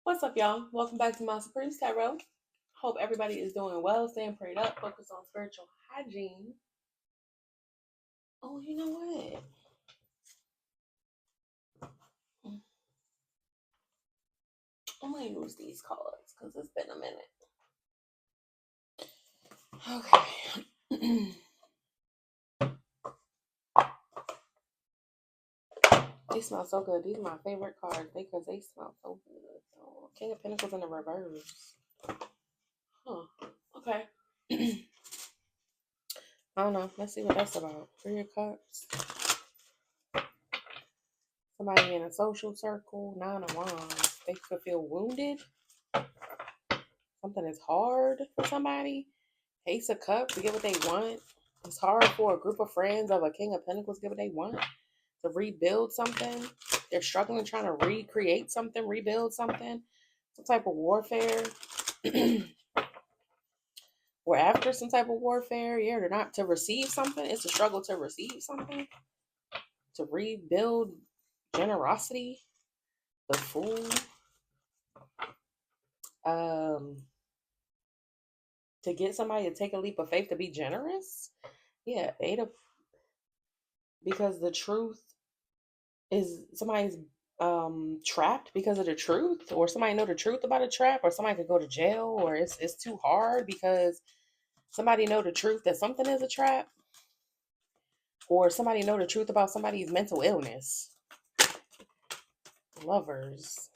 What's up, y'all? Welcome back to my Supreme Tarot. Hope everybody is doing well, staying prayed up, focused on spiritual hygiene. Oh, you know what? I'm gonna use these cards because it's been a minute. Okay. They smell so good. These are my favorite cards because they smell so good. Oh, King of Pentacles in the reverse. Huh. Okay. I don't know. Let's see what that's about. 3 of Cups. Somebody in a social circle. 9 of Wands. They could feel wounded. Something is hard for somebody. Ace of Cups to get what they want. It's hard for a group of friends of a King of Pentacles to get what they want. To rebuild something. They're struggling trying to recreate something, rebuild something. Some type of warfare. Or after some type of warfare. Yeah, they're not to receive something. It's a struggle to receive something. To rebuild generosity. The Fool. To get somebody to take a leap of faith to be generous. Yeah, because the truth is somebody's trapped because of the truth, or somebody know the truth about a trap, or somebody could go to jail, or it's too hard because somebody know the truth that something is a trap, or somebody know the truth about somebody's mental illness. Lovers.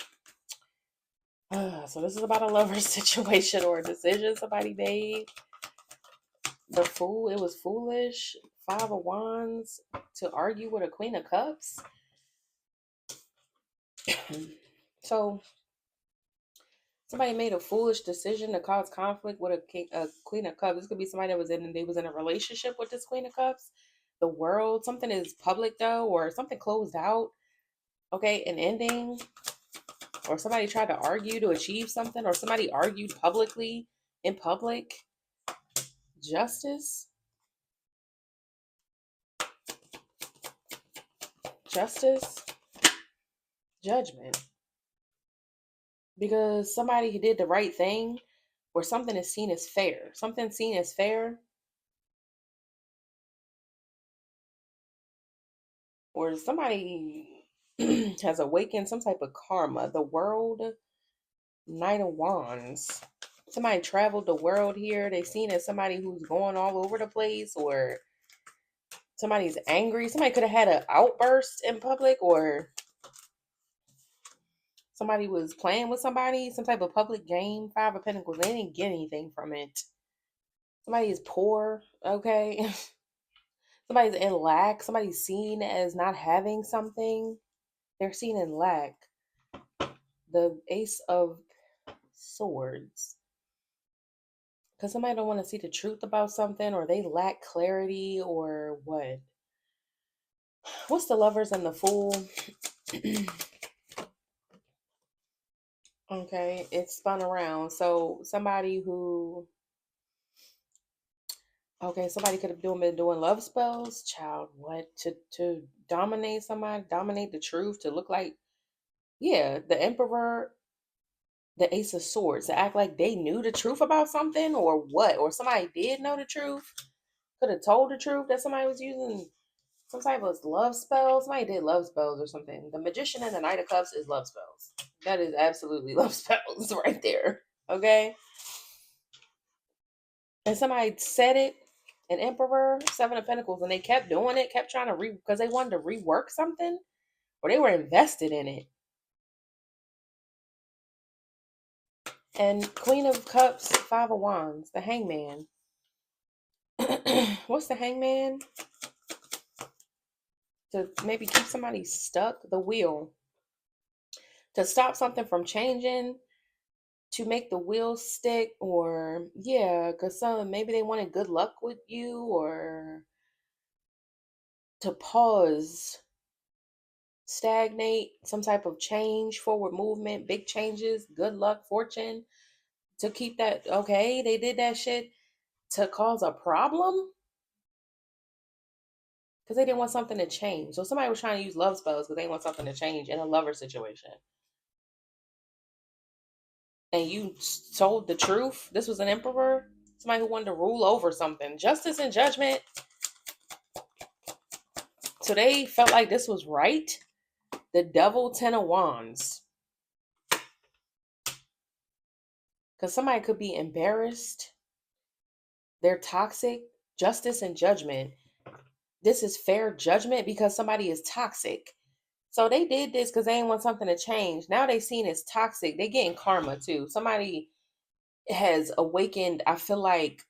So this is about a lover situation or a decision somebody made. The Fool, it was foolish. 5 of Wands to argue with a Queen of Cups. So somebody made a foolish decision to cause conflict with a Queen of Cups. This could be somebody that was in a relationship with this Queen of Cups. The world, something is public though, or something closed out. Okay, an ending, or somebody tried to argue to achieve something, or somebody argued publicly in public. Justice, justice, judgment, because somebody who did the right thing, or something is seen as fair. Something seen as fair, or somebody has awakened some type of karma. The World, Knight of Wands. Somebody traveled the world here. They seen as somebody who's going all over the place, or somebody's angry. Somebody could have had an outburst in public, or somebody was playing with somebody, some type of public game. 5 of Pentacles. They didn't get anything from it. Somebody is poor, okay? Somebody's in lack. Somebody's seen as not having something. They're seen in lack. The Ace of Swords. Because somebody don't want to see the truth about something, or they lack clarity, or what? What's the Lovers and the Fool? Okay, it's spun around. So somebody who, okay, somebody could have been doing love spells. Child, what? To dominate somebody, dominate the truth, to look like, yeah, the Emperor, the Ace of Swords, to act like they knew the truth about something, or what? Or somebody did know the truth, could have told the truth that somebody was using some type of love spells. Somebody did love spells or something. The Magician and the Knight of Cups is love spells. That is absolutely love spells right there. Okay? And somebody said it, an Emperor, 7 of Pentacles, and they kept doing it, kept trying to because they wanted to rework something, or they were invested in it. And Queen of Cups, 5 of Wands, the Hangman. What's the Hangman? To maybe keep somebody stuck. The Wheel. To stop something from changing, to make the wheel stick, or yeah, because some maybe they wanted good luck with you, or to pause, stagnate, some type of change, forward movement, big changes, good luck, fortune, to keep that. Okay, they did that shit to cause a problem because they didn't want something to change. So somebody was trying to use love spells because they want something to change in a lover situation. and you told the truth. This was an emperor, somebody who wanted to rule over something. Justice and judgment. So they felt like this was right. The devil, 10 of wands. Because somebody could be embarrassed. They're toxic. Justice and judgment. This is fair judgment because somebody is toxic. So they did this because they didn't want something to change. Now they seen as toxic. They getting karma too. Somebody has awakened. I feel like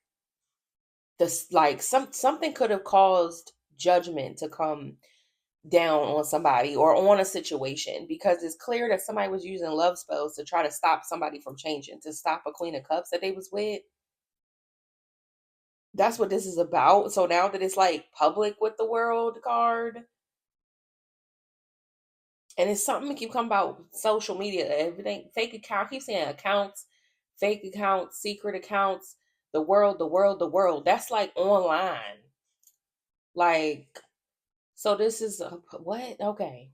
this, like something could have caused judgment to come down on somebody or on a situation, because it's clear that somebody was using love spells to try to stop somebody from changing, to stop a queen of cups that they was with. That's what this is about. So now that it's like public with the world card, and it's something that keep coming about social media, everything fake account. I keep saying accounts, fake accounts, secret accounts, the world, the world, the world. That's like online. Like, so this is what? Okay.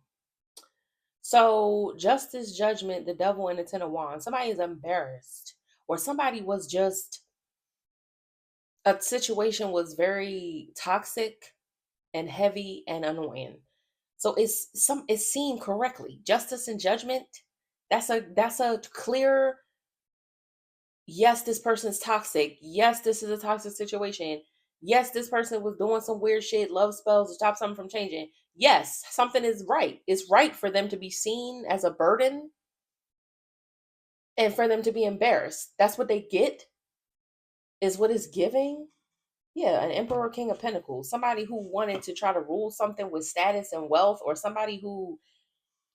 So justice, judgment, the devil, and the 10 of wands. Somebody is embarrassed, or somebody was just, a situation was very toxic and heavy and annoying. So it's seen correctly. Justice and judgment. That's a clear, yes, this person's toxic. Yes, this is a toxic situation. Yes, this person was doing some weird shit, love spells to stop something from changing. Yes, something is right. It's right for them to be seen as a burden and for them to be embarrassed. That's what they get, is what is giving. Yeah, an emperor, king of pentacles. Somebody who wanted to try to rule something with status and wealth, or somebody who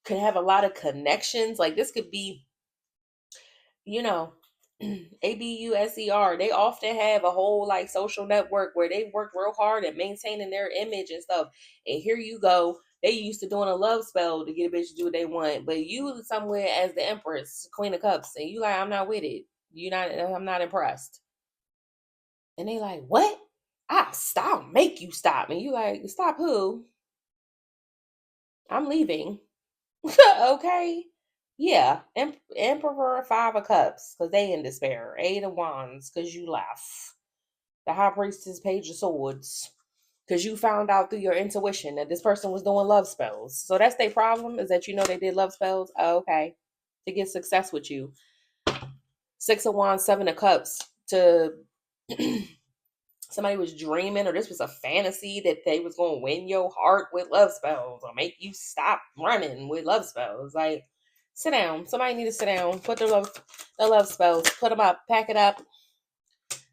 could have a lot of connections. Like this could be, you know, ABUSER. They often have a whole like social network where they work real hard at maintaining their image and stuff. And here you go. They used to doing a love spell to get a bitch to do what they want. But you somewhere as the Empress, Queen of Cups, and you like, I'm not with it. I'm not impressed. And they like, what? I'll stop, make you stop. And you like, stop who? I'm leaving. Okay. Yeah. Emperor, 5 of cups, because they in despair. 8 of wands, because you left. The high priestess, page of swords, because you found out through your intuition that this person was doing love spells. So that's their problem, is that you know they did love spells. Oh, okay. To get success with you. 6 of wands, 7 of cups, to somebody was dreaming, or this was a fantasy that they was going to win your heart with love spells or make you stop running with love spells. Like, sit down. Somebody need to sit down. Put the love spells. Put them up. Pack it up.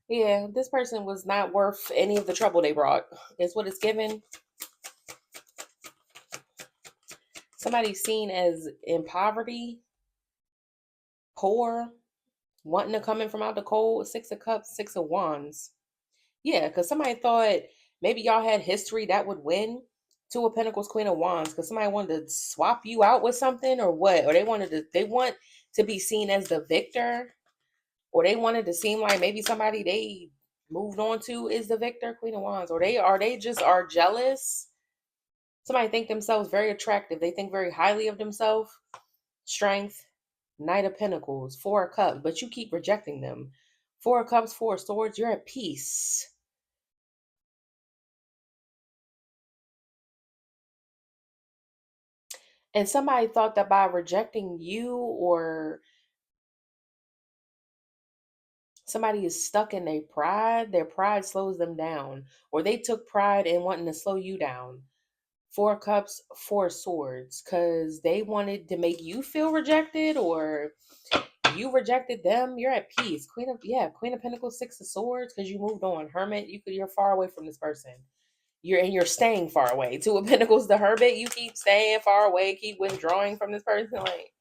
Yeah, this person was not worth any of the trouble they brought. Is what it's given. Somebody seen as in poverty, poor, wanting to come in from out the cold. 6 of cups, 6 of wands. Yeah, because somebody thought maybe y'all had history that would win. 2 of pentacles, Queen of wands, because somebody wanted to swap you out with something, or what? Or they want to be seen as the victor, or they wanted to seem like maybe somebody they moved on to is the victor, Queen of wands, or they just are jealous. Somebody think themselves very attractive. They think very highly of themselves. Strength, Knight of Pentacles, 4 of cups, but you keep rejecting them. 4 of cups, 4 of swords, you're at peace. And somebody thought that by rejecting you, or somebody is stuck in their pride slows them down, or they took pride in wanting to slow you down. 4 of cups, 4 of swords, because they wanted to make you feel rejected, or you rejected them. You're at peace. Queen of Pentacles, 6 of swords, because you moved on. Hermit, you're far away from this person. You're staying far away. 2 of Pentacles, the Hermit, you keep staying far away, keep withdrawing from this person. Like,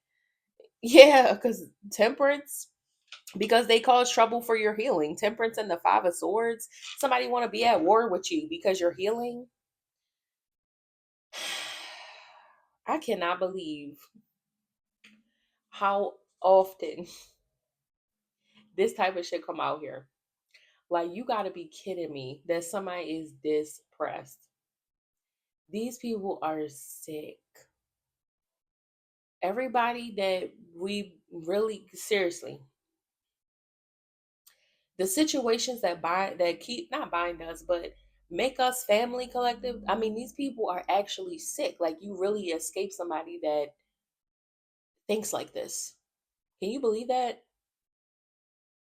yeah, because Temperance, because they cause trouble for your healing. Temperance and the 5 of swords. Somebody want to be at war with you because you're healing. I cannot believe how often this type of shit come out here. Like, you gotta be kidding me that somebody is this pressed. These people are sick. Everybody that we really, seriously, The situations that keep not bind us, but make us family collective. I mean, these people are actually sick. Like, you really escape somebody that thinks like this. Can you believe that?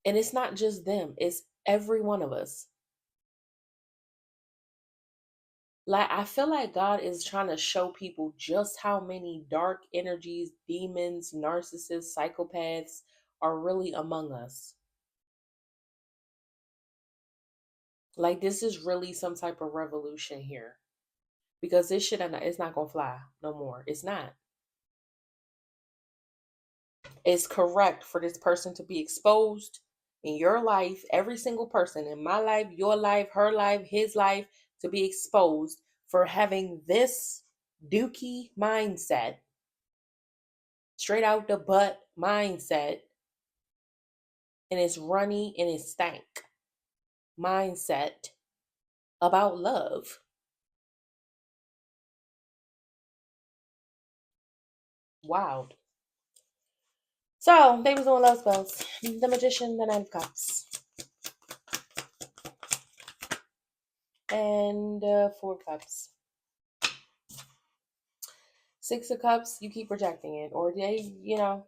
And it's not just them, it's every one of us. Like, I feel like God is trying to show people just how many dark energies, demons, narcissists, psychopaths are really among us. Like, this is really some type of revolution here. Because this shit, it's not gonna fly no more. It's not. It's correct for this person to be exposed in your life, every single person in my life, your life, her life, his life, to be exposed for having this dookie mindset, straight out the butt mindset, and it's runny and it's stank mindset about love. Wild. So they was doing love spells. The Magician, the Nine of Cups, and Four of Cups. Six of Cups, you keep rejecting it, or you don't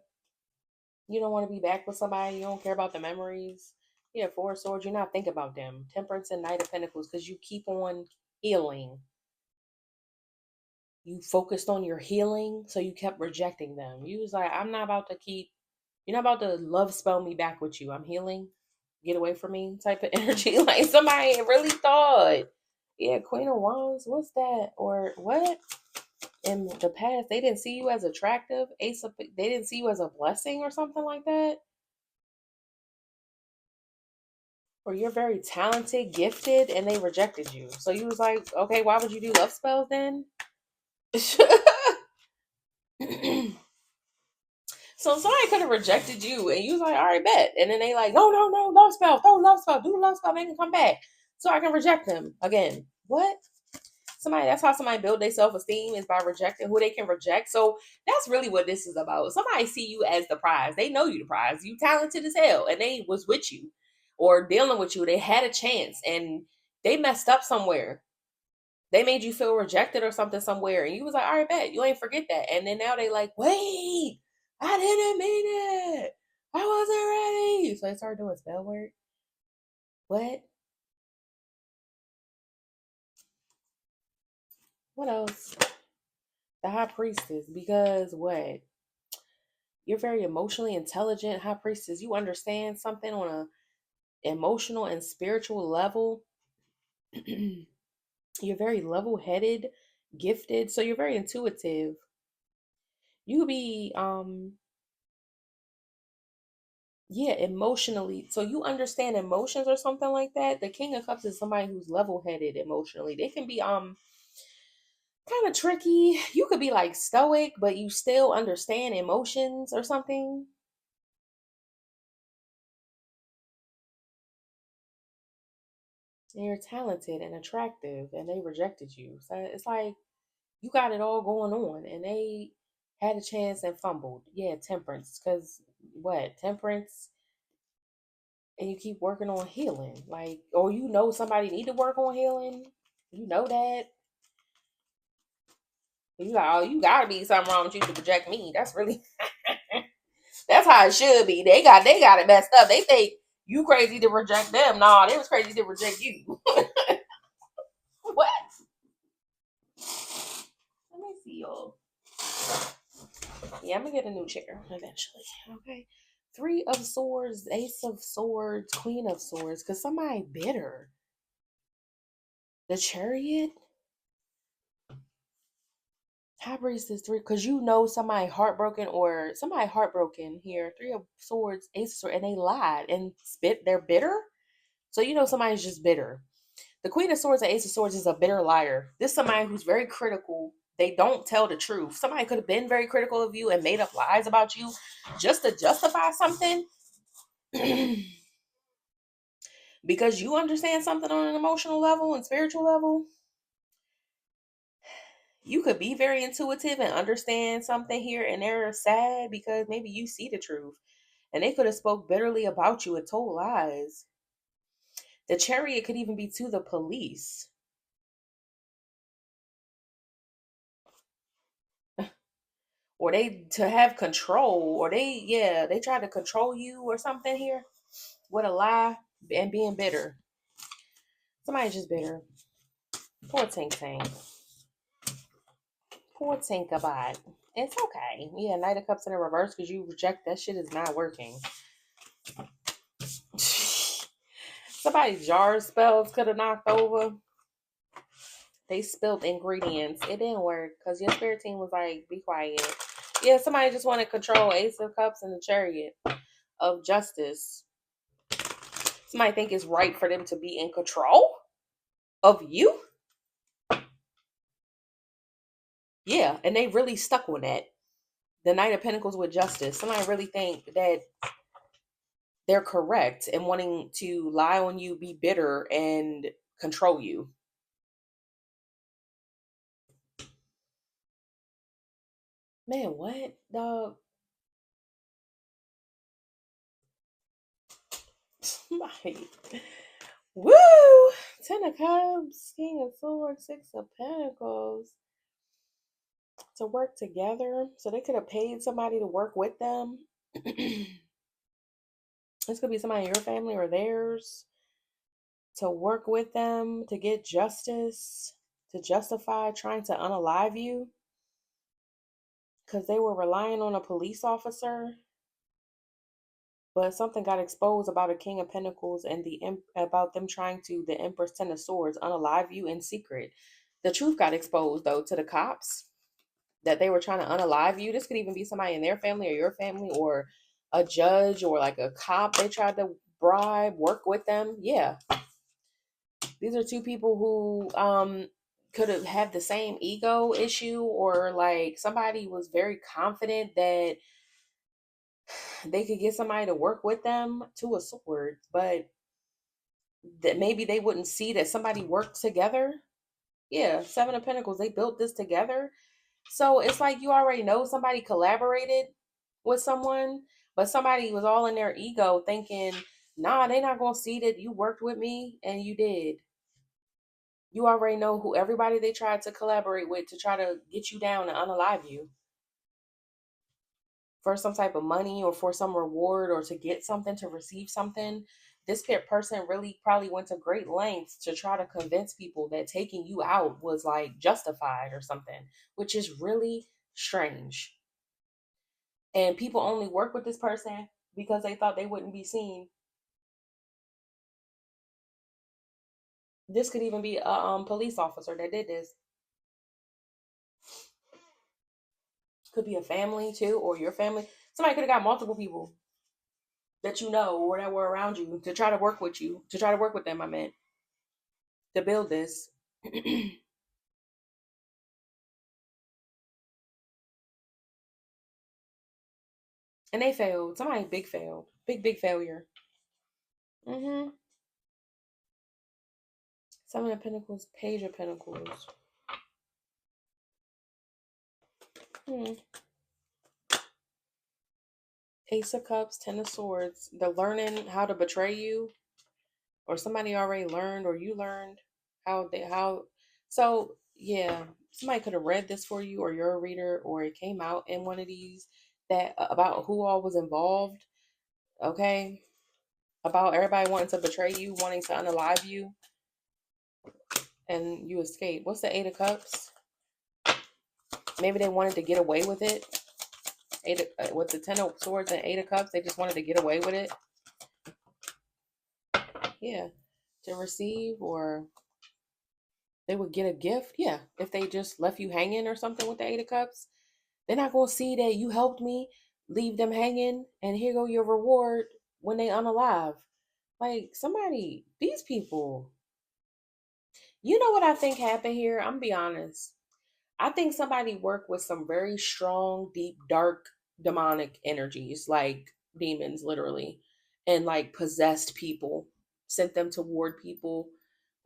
want to be back with somebody. You don't care about the memories. Yeah, Four of Swords, you're not thinking about them. Temperance and Knight of Pentacles, because you keep on healing. You focused on your healing, so you kept rejecting them. You was like, I'm not about to keep. You're not about to love spell me back with you. I'm healing. Get away from me, type of energy. Like, somebody really thought, yeah, Queen of Wands, what's that? Or what? In the past, they didn't see you as attractive. They didn't see you as a blessing or something like that. Or you're very talented, gifted, and they rejected you. So you was like, okay, why would you do love spells then? So somebody could have rejected you, and you was like, all right, bet. And then they like, no, no, no, love spell, no love spell, do the love spell, make them come back, so I can reject them again. What? Somebody, that's how somebody build their self-esteem, is by rejecting who they can reject. So that's really what this is about. Somebody see you as the prize. They know you the prize. You talented as hell, and they was with you or dealing with you. They had a chance, and they messed up somewhere. They made you feel rejected or something somewhere, and you was like, all right, bet, you ain't forget that. And then now they like, wait, I didn't mean it, I wasn't ready. So they started doing spell work. What else? The High Priestess, because what? You're very emotionally intelligent. High Priestess, you understand something on a emotional and spiritual level. You're very level-headed, gifted, so you're very intuitive. You could be yeah, emotionally. So you understand emotions or something like that. The King of Cups is somebody who's level-headed emotionally. They can be kind of tricky. You could be like stoic, but you still understand emotions or something. And you're talented and attractive, and they rejected you. So it's like you got it all going on, and they had a chance and fumbled. Yeah, temperance. Because what? Temperance, and you keep working on healing. Like, or somebody need to work on healing. You know that. You like, oh, you gotta be something wrong with you to reject me. That's really that's how it should be. They got it messed up. They think you crazy to reject them. No, they was crazy to reject you. What? Let me see y'all. Yeah, I'm gonna get a new chair eventually. Okay. Three of Swords, Ace of Swords, Queen of Swords. Cause somebody bitter. The Chariot. High Priest is three. Cause somebody heartbroken, or somebody heartbroken here. Three of Swords, Ace of Swords, and they lied and spit. They're bitter. So somebody's just bitter. The Queen of Swords and Ace of Swords is a bitter liar. This is somebody who's very critical. They don't tell the truth. Somebody could have been very critical of you and made up lies about you just to justify something. Because you understand something on an emotional level and spiritual level. You could be very intuitive and understand something here, and they're sad because maybe you see the truth, and they could have spoke bitterly about you and told lies. The chariot could even be to the police. Or they to have control, or they try to control you or something here with a lie and being bitter. Somebody's just bitter. Poor Tink Tank. Poor Tinkerbot. It's okay. Yeah, Knight of Cups in the reverse because you reject that shit is not working. Somebody's jar spells could have knocked over. They spilled ingredients. It didn't work because your spirit team was like, be quiet. Yeah, somebody just want to control Ace of Cups and the Chariot of Justice. Somebody think it's right for them to be in control of you. Yeah, and they really stuck on that. The Knight of Pentacles with Justice. Somebody really think that they're correct in wanting to lie on you, be bitter, and control you. Man, what, dog? Somebody. Woo! Ten of Cups, King of Swords, Six of Pentacles. To work together. So they could have paid somebody to work with them. This could be somebody in your family or theirs to work with them to get justice, to justify trying to unalive you because they were relying on a police officer. But something got exposed about a King of Pentacles and about them trying to the Empress Ten of Swords unalive you in secret. The truth got exposed though to the cops that they were trying to unalive you. This could even be somebody in their family or your family or a judge or like a cop they tried to bribe, work with them. Yeah. These are two people who could have had the same ego issue, or like somebody was very confident that they could get somebody to work with them to a sword, but that maybe they wouldn't see that somebody worked together. Yeah, Seven of Pentacles, they built this together. So it's like you already know somebody collaborated with someone, but somebody was all in their ego thinking, nah, they're not gonna see that you worked with me, and you did. You already know who everybody they tried to collaborate with to try to get you down and unalive you for some type of money or for some reward or to get something, to receive something. This person really probably went to great lengths to try to convince people that taking you out was like justified or something, which is really strange. And people only work with this person because they thought they wouldn't be seen. This could even be a police officer that did this. Could be a family too, or your family. Somebody could have got multiple people that you know or that were around you to try to work with you, to try to work with them. I meant to build this. And they failed. Somebody big failed. Big failure. Mm-hmm. Seven of Pentacles, Page of Pentacles. Hmm. Ace of Cups, Ten of Swords. They're learning how to betray you, or somebody already learned, or you learned how. So yeah, somebody could have read this for you, or you're a reader, or it came out in one of these that about who all was involved. Okay, about everybody wanting to betray you, wanting to unalive you, and you escape. What's the Eight of Cups? Maybe they wanted to get away with it. With the Ten of Swords and Eight of Cups, they just wanted to get away with it. Yeah, to receive, or they would get a gift. Yeah, if they just left you hanging or something with the Eight of Cups, they're not gonna see that you helped me, leave them hanging, and here go your reward when they unalive. Like somebody, these people. You know what I think happened here? I'm gonna be honest. I think somebody worked with some very strong, deep, dark, demonic energies, like demons, literally, and like possessed people, sent them toward people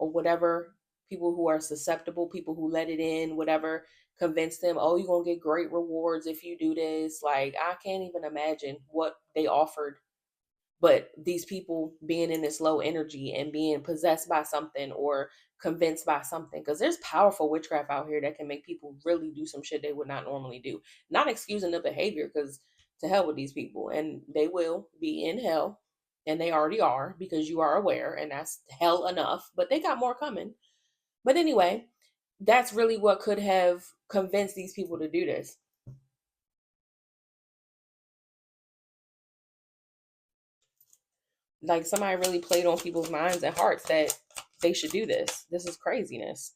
or whatever, people who are susceptible, people who let it in, whatever, convinced them, oh, you're going to get great rewards if you do this. Like, I can't even imagine what they offered But these people being in this low energy and being possessed by something or convinced by something, because there's powerful witchcraft out here that can make people really do some shit they would not normally do. Not excusing the behavior, because to hell with these people, and they will be in hell, and they already are, because you are aware, and that's hell enough, but they got more coming. But anyway, that's really what could have convinced these people to do this. Like somebody really played on people's minds and hearts that they should do this. This is craziness.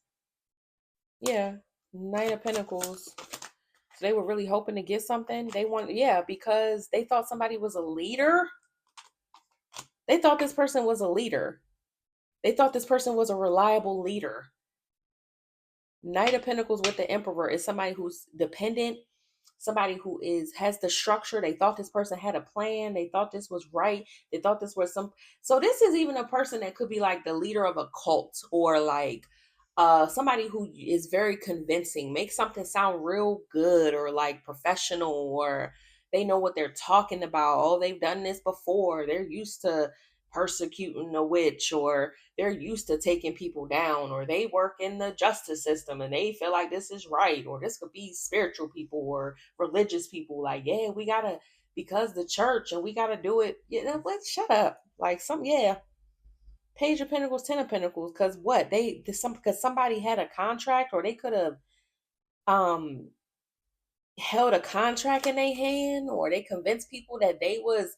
Yeah. Knight of Pentacles. So they were really hoping to get something. They want, yeah, because they thought somebody was a leader. They thought this person was a leader. They thought this person was a reliable leader. Knight of Pentacles with the Emperor is somebody who's dependent, somebody who is has the structure. They thought this person had a plan. They thought this was right. They thought this was some. So this is even a person that could be like the leader of a cult, or like somebody who is very convincing, make something sound real good or like professional, or they know what they're talking about. Oh, they've done this before. They're used to persecuting a witch, or they're used to taking people down, or they work in the justice system and they feel like this is right. Or this could be spiritual people or religious people, like, yeah, we gotta, because the church, and we gotta do it. You know what, shut up. Like some, yeah. Page of Pentacles, Ten of Pentacles, because what they some, because somebody had a contract, or they could have um held a contract in their hand, or they convinced people that they was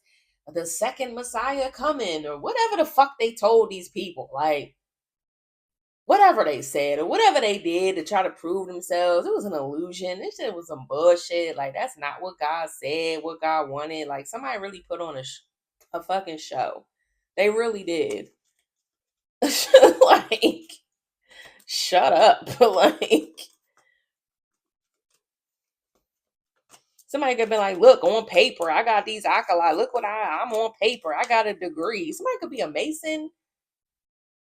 the second Messiah coming, or whatever the fuck they told these people. Like whatever they said or whatever they did to try to prove themselves, it was an illusion. This shit was some bullshit. Like that's not what God said, what God wanted. Like somebody really put on a fucking show. They really did. Like shut up. Like somebody could be like, look, on paper, I got these acolytes. Look what I'm on paper. I got a degree. Somebody could be a Mason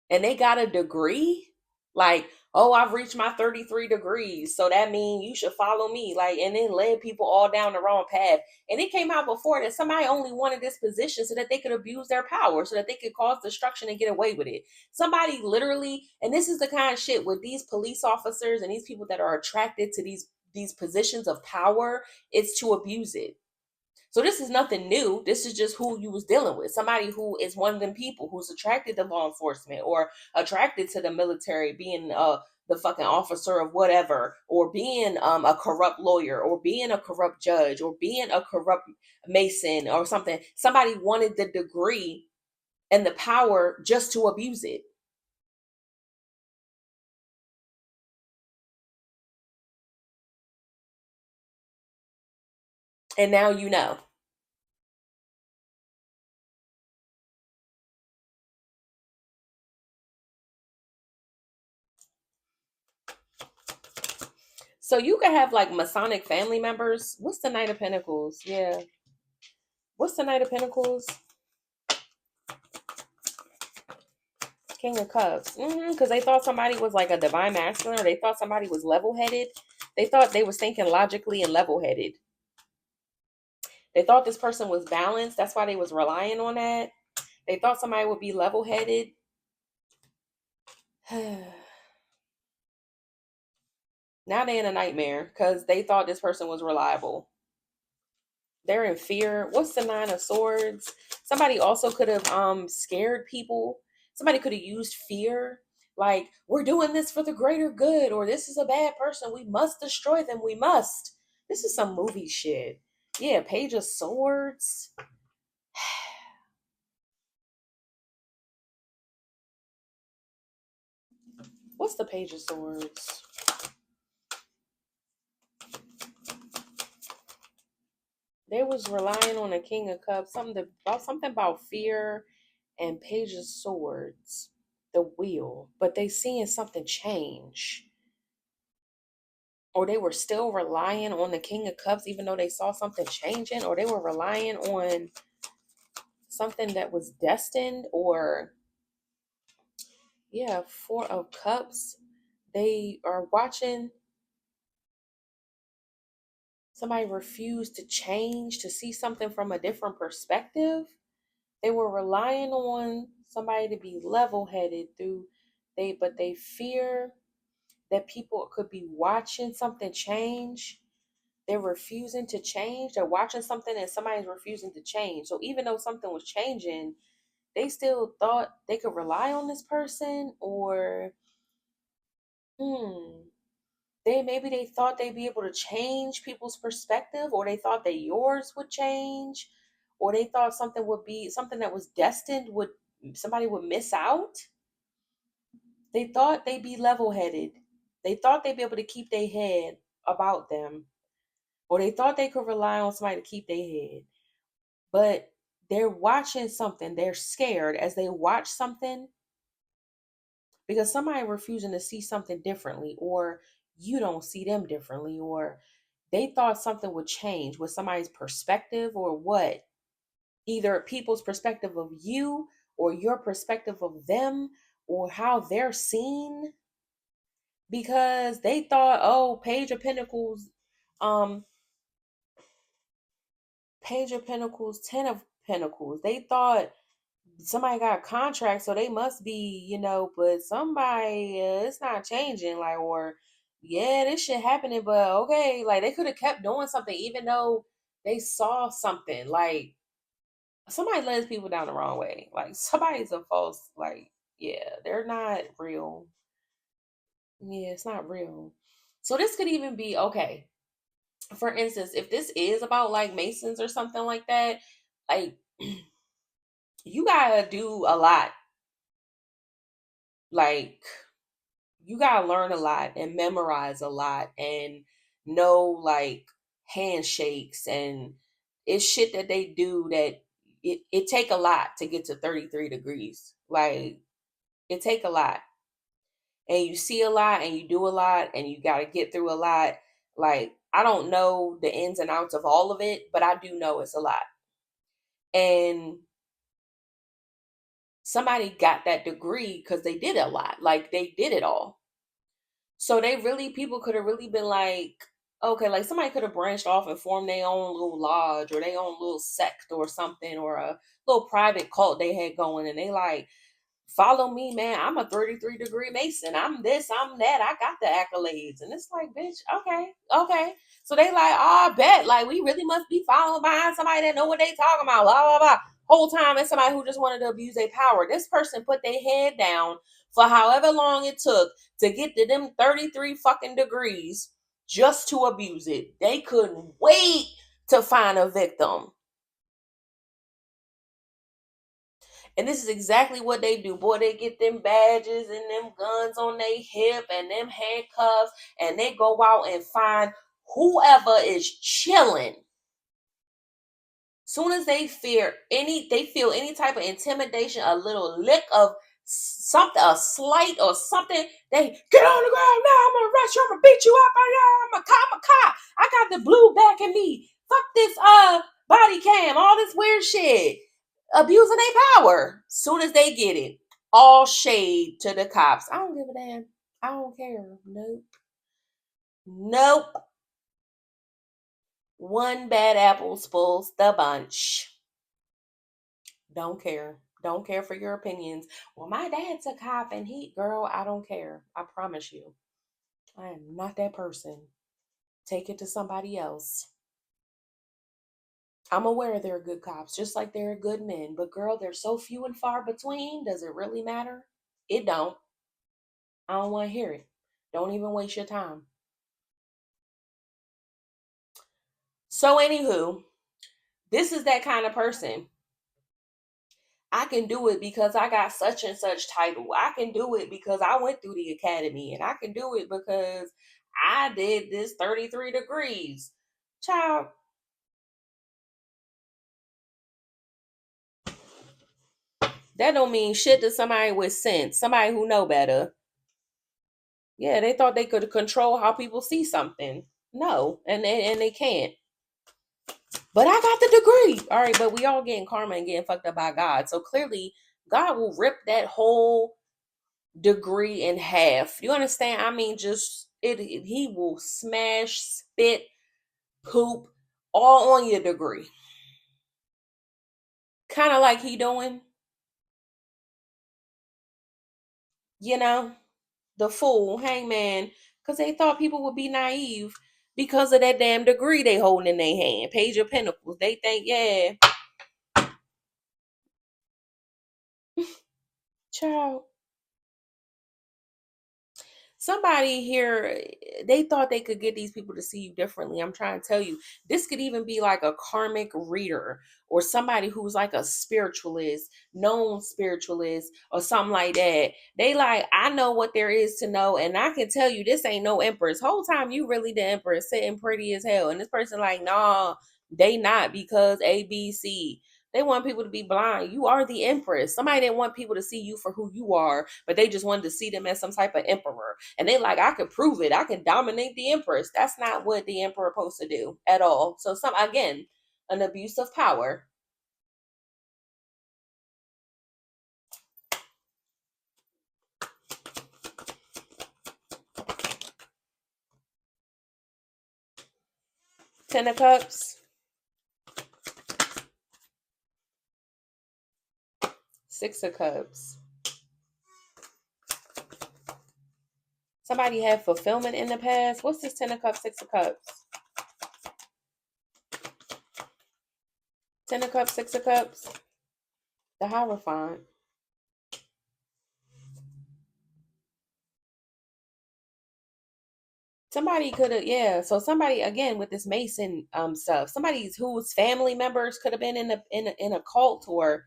and they got a degree. Like, oh, I've reached my 33 degrees. So that means you should follow me. Like, and then led people all down the wrong path. And it came out before that somebody only wanted this position so that they could abuse their power, so that they could cause destruction and get away with it. Somebody literally, and this is the kind of shit with these police officers and these people that are attracted to these positions of power, it's to abuse it. So this is nothing new. This is just who you was dealing with. Somebody who is one of them people who's attracted to law enforcement, or attracted to the military, being the fucking officer of whatever, or being a corrupt lawyer, or being a corrupt judge, or being a corrupt mason or something. Somebody wanted the degree and the power just to abuse it. And now you know. So you could have like Masonic family members. What's the Knight of Pentacles? Yeah. What's the Knight of Pentacles? King of Cups. Because they thought somebody was like a divine masculine, or they thought somebody was level headed. They thought they was thinking logically and level headed. They thought this person was balanced. That's why they was relying on that. They thought somebody would be level headed. Now they in a nightmare because they thought this person was reliable. They're in fear. What's the Nine of Swords? Somebody also could have scared people. Somebody could have used fear. Like, we're doing this for the greater good, or this is a bad person. We must destroy them. We must. This is some movie shit. Yeah, Page of Swords. What's the Page of Swords? They was relying on a King of Cups. Something about fear and Page of Swords. The wheel. But they seeing something change, or they were still relying on the King of Cups even though they saw something changing, or they were relying on something that was destined, or yeah, Four of Cups. They are watching somebody refuse to change, to see something from a different perspective. They were relying on somebody to be level-headed through but they fear that people could be watching something change. They're refusing to change. They're watching something and somebody's refusing to change. So even though something was changing, they still thought they could rely on this person, or hmm, they thought they'd be able to change people's perspective, or they thought that yours would change, or they thought something would be something that was destined would somebody would miss out. They thought they'd be level-headed. They thought they'd be able to keep their head about them, or they thought they could rely on somebody to keep their head. But they're watching something. They're scared as they watch something because somebody refusing to see something differently, or you don't see them differently, or they thought something would change with somebody's perspective, or what? Either people's perspective of you or your perspective of them, or how they're seen, because they thought, oh, um, Page of Pentacles, Ten of Pentacles. They thought somebody got a contract, so they must be, but somebody, it's not changing, like, or yeah, this shit happening, but okay, like they could have kept doing something even though they saw something. Like somebody led people down the wrong way. Like somebody's a false, like, yeah, they're not real. Yeah, it's not real. So this could even be okay. For instance, if this is about like Masons or something like that, like you gotta do a lot. Like you gotta learn a lot and memorize a lot and know like handshakes, and it's shit that they do that it take a lot to get to 33 degrees. Like it take a lot. And you see a lot and you do a lot and you gotta get through a lot. Like I don't know the ins and outs of all of it, but I do know it's a lot. And somebody got that degree because they did a lot. Like they did it all. So they really, people could have really been like, okay, like somebody could have branched off and formed their own little lodge or their own little sect or something, or a little private cult they had going, and they like, follow me, man. I'm a 33-degree Mason. I'm this, I'm that. I got the accolades. And it's like, bitch, okay, okay. So they like, oh, I bet. Like, we really must be following behind somebody that know what they talking about. Blah, blah, blah. Whole time it's somebody who just wanted to abuse their power. This person put their head down for however long it took to get to them 33 fucking degrees just to abuse it. They couldn't wait to find a victim. And this is exactly what they do. Boy, they get them badges and them guns on their hip and them handcuffs, and they go out and find whoever is chilling. Soon as they feel any type of intimidation, a little lick of something, a slight or something, they get on the ground. Now I'm gonna arrest you. I'm gonna beat you up. I'm a cop. I got the blue back in me. Fuck this body cam, all this weird shit, abusing their power. Soon as they get it, all shade to the cops. I don't give a damn. I don't care. Nope. Nope. One bad apple spoils the bunch. Don't care. Don't care for your opinions. Well, my dad's a cop and girl, I don't care. I promise you. I am not that person. Take it to somebody else. I'm aware there are good cops, just like there are good men. But girl, they're so few and far between. Does it really matter? It don't. I don't want to hear it. Don't even waste your time. So, anywho, this is that kind of person. I can do it because I got such and such title. I can do it because I went through the academy, and I can do it because I did this 33 degrees. Child, that don't mean shit to somebody with sense, somebody who know better. Yeah, they thought they could control how people see something. No, and they can't. But I got the degree. All right, but we all getting karma and getting fucked up by God. So clearly, God will rip that whole degree in half. You understand? I mean, just he will smash, spit, poop all on your degree. kind of like he doing, you know, the fool hangman, because they thought people would be naive because of that damn degree they holding in their hand, Page of Pentacles. They think, yeah, child. Somebody here, they thought they could get these people to see you differently. I'm trying to tell you, this could even be like a karmic reader or somebody who's like a spiritualist, known spiritualist, or something like that. They like, I know what there is to know, and I can tell you this ain't no empress. Whole time you really the empress, sitting pretty as hell. And this person like, nah, they not, because ABC. They want people to be blind. You are the empress. Somebody didn't want people to see you for who you are, but they just wanted to see them as some type of emperor. And they like, I could prove it. I can dominate the empress. That's not what the emperor is supposed to do at all. So some, again, an abuse of power. Ten of Cups, Six of Cups. Somebody had fulfillment in the past. What's this Ten of Cups, Six of Cups? Ten of Cups, Six of Cups. The Hierophant. Somebody could have, yeah. So somebody again with this Mason stuff. Somebody's whose family members could have been in a cult, or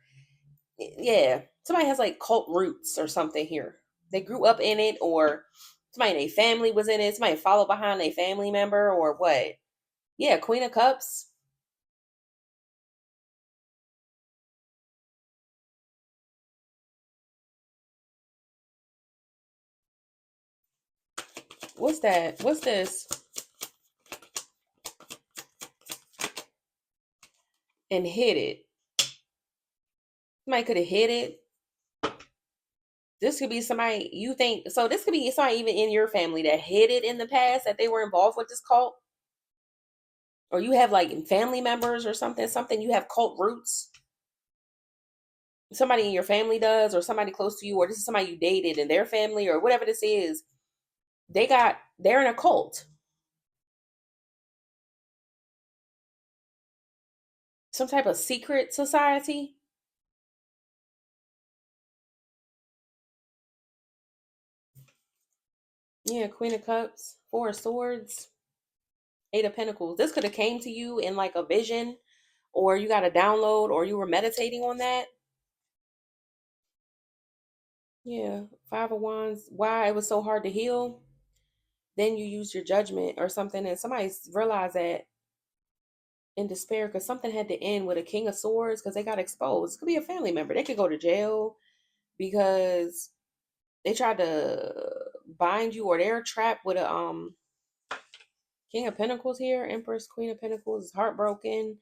yeah, somebody has like cult roots or something here. They grew up in it, or somebody in their family was in it. Somebody followed behind a family member, or what? Yeah, Queen of Cups. What's that? What's this? And hid it. Somebody could have hid it. This could be somebody you think. So this could be somebody even in your family that hid it in the past, that they were involved with this cult, or you have like family members or something. Something you have cult roots. Somebody in your family does, or somebody close to you, or this is somebody you dated in their family, or whatever this is. They're in a cult, some type of secret society. Yeah, Queen of Cups, Four of Swords, Eight of Pentacles. This could have came to you in like a vision, or you got a download, or you were meditating on that. Yeah, Five of Wands. Why it was so hard to heal? Then you use your judgment or something, and somebody realized that in despair because something had to end with a King of Swords because they got exposed. It could be a family member. They could go to jail because they tried to bind you, or they're trapped with a King of Pentacles here, Empress, Queen of Pentacles is heartbroken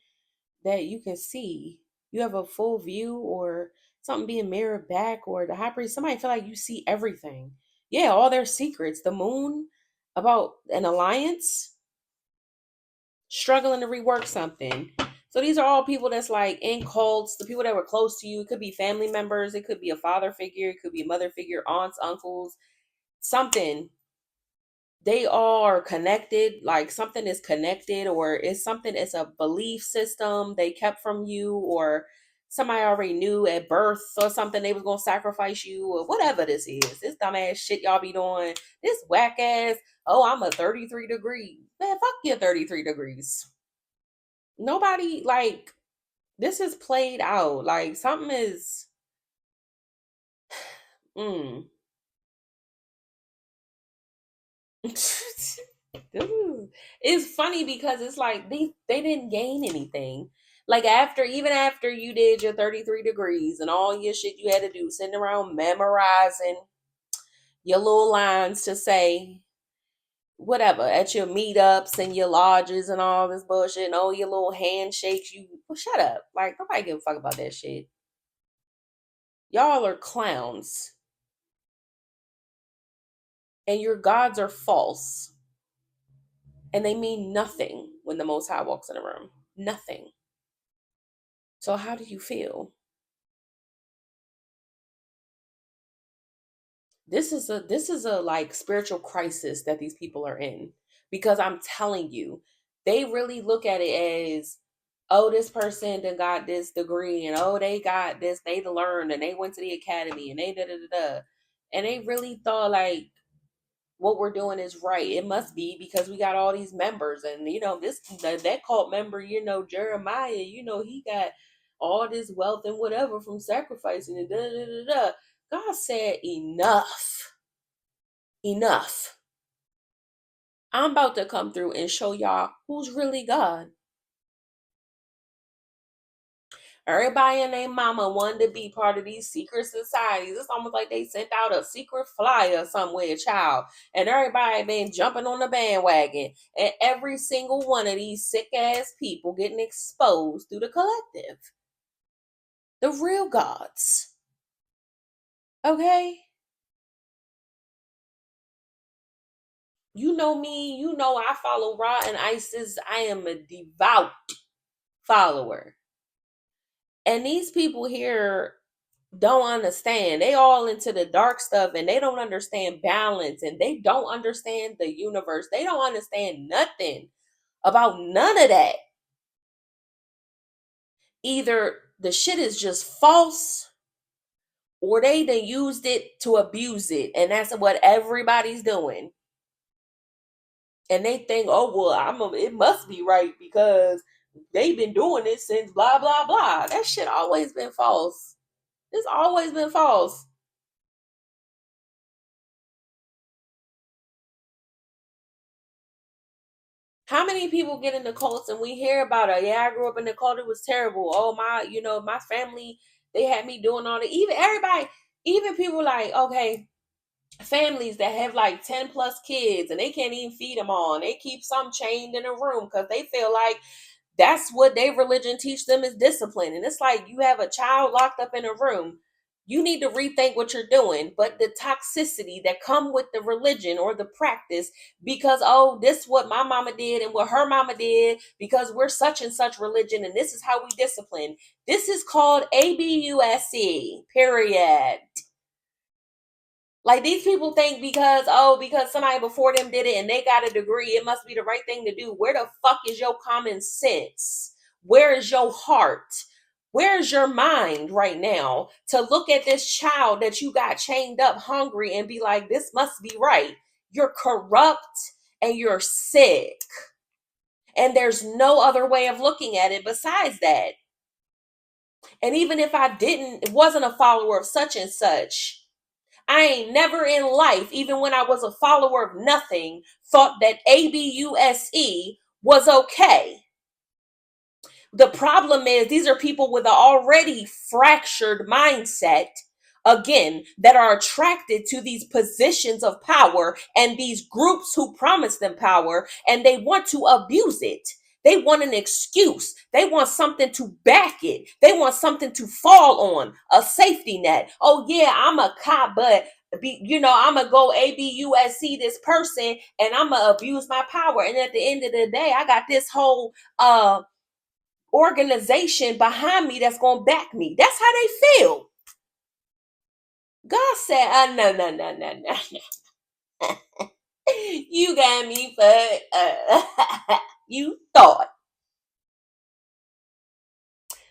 that you can see. You have a full view, or something being mirrored back, or the High Priest. Somebody feel like you see everything. Yeah, all their secrets. The Moon about an alliance, struggling to rework something. So these are all people that's like in cults, the people that were close to you. It could be family members, it could be a father figure, it could be a mother figure, aunts, uncles, something. They all are connected, like something is connected, or it's something, it's a belief system they kept from you, or somebody already knew at birth or something they was gonna sacrifice you, or whatever this is. This dumbass shit y'all be doing. This whack ass, oh, I'm a 33 degree. Man, fuck your 33 degrees. Nobody like this is played out. Like something is mm. It's funny because it's like they didn't gain anything. Like after, even after you did your 33 degrees and all your shit you had to do, sitting around memorizing your little lines to say whatever at your meetups and your lodges and all this bullshit and all your little handshakes, you well, shut up. Like nobody give a fuck about that shit. Y'all are clowns and your gods are false and they mean nothing when the Most High walks in a room. Nothing. So how do you feel? This is a like spiritual crisis that these people are in, because I'm telling you, they really look at it as, oh, this person done got this degree, and oh, they got this, they learned, and they went to the academy, and they da da da da, and they really thought like what we're doing is right. It must be because we got all these members, and this that cult member, Jeremiah, he got all this wealth and whatever from sacrificing and da da da da. God said enough. Enough. I'm about to come through and show y'all who's really God. Everybody and their mama wanted to be part of these secret societies. It's almost like they sent out a secret flyer somewhere, child. And everybody been jumping on the bandwagon. And every single one of these sick ass people getting exposed through the collective. The real gods. Okay? You know me. You know I follow Ra and Isis. I am a devout follower. And these people here don't understand. They all into the dark stuff, and they don't understand balance, and they don't understand the universe. They don't understand nothing about none of that. Either the shit is just false, or they done used it to abuse it. And that's what everybody's doing. And they think, oh well, it must be right because they've been doing it since blah blah blah. That shit always been false. It's always been false. How many people get into cults and we hear about it? Yeah, I grew up in the cult. It was terrible. Oh my, my family, they had me doing all the, even everybody, even people like, okay, families that have like 10 plus kids and they can't even feed them all. And they keep some chained in a room because they feel like that's what their religion teach them is discipline. And it's like you have a child locked up in a room. You need to rethink what you're doing. But the toxicity that come with the religion or the practice, because oh, this is what my mama did and what her mama did, because we're such and such religion and this is how we discipline. This is called ABUSC, period. Like these people think because somebody before them did it and they got a degree, it must be the right thing to do. Where the fuck is your common sense? Where is your heart? Where is your mind right now to look at this child that you got chained up hungry and be like, this must be right? You're corrupt and you're sick. And there's no other way of looking at it besides that. And even if wasn't a follower of such and such, I ain't never in life, even when I was a follower of nothing, thought that ABUSE was okay. The problem is these are people with an already fractured mindset, again, that are attracted to these positions of power and these groups who promise them power, and they want to abuse it. They want an excuse. They want something to back it. They want something to fall on, a safety net. Oh yeah, I'm a cop, but I'm gonna go ABUSC this person and I'm gonna abuse my power. And at the end of the day, I got this whole organization behind me that's gonna back me. That's how they feel. God said, no, no, no, no, no, no. You got me for you thought.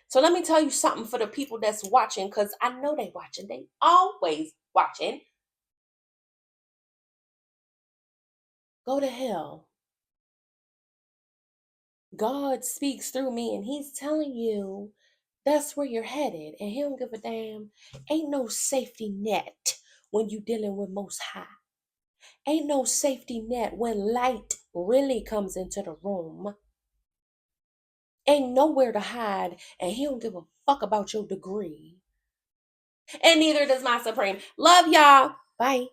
So let me tell you something for the people that's watching, because I know they watching. They always watching. Go to hell. God speaks through me and he's telling you that's where you're headed. And he don't give a damn. Ain't no safety net when you dealing with Most High. Ain't no safety net when light really comes into the room. Ain't nowhere to hide, and he don't give a fuck about your degree. And neither does my Supreme. Love y'all. Bye.